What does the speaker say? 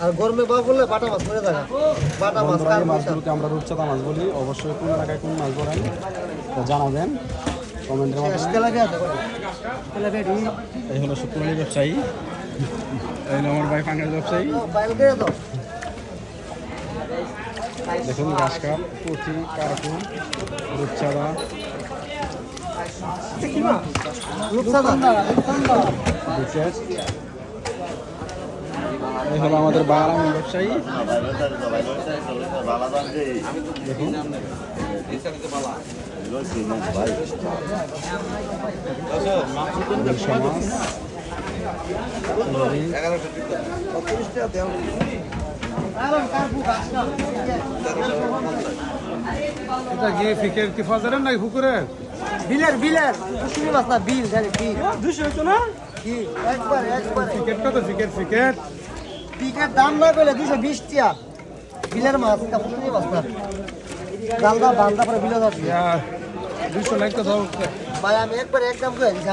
আর গরমে বা বললে বাটা মাছ করে দেখা বাটা মাছ বন্ধুরা, এই মাছগুলোকে আমরা রূপচাঁদা মাছ বলি। অবশ্যই কোন এলাকায় কোন মাছ ধরেন তা জানাবেন কমেন্টের মাধ্যমে। এই হলো শুক্রবারের ব্যবসায়ী, এই হলো আমার ভাই পাঙ্গাস ব্যবসায়ী। দেখুন ঘাস কাপ, পুঁটি, কার্পু, রূপচাঁদা, বিকেট। এই হলো আমাদের বাঙালি ব্যবসায়ী। দেখুন মাছ, এটা কি ফিকের কি ফাজারের নাকি পুকুরের? বিলের বিলের কুসুমি মাছ না বিল জানি বিল 200 হইতো না? কি একবার একবার ফিকেট কত? ফিকেট পিকের দাম না কইলে 220 টাকা বিলের মাছ তা কুসুমি মাছ না জালদা বান্দা পরে বিলে যাচ্ছে 200 লাখ তো দাও। ভাই আমি একবার একদম কই দিছি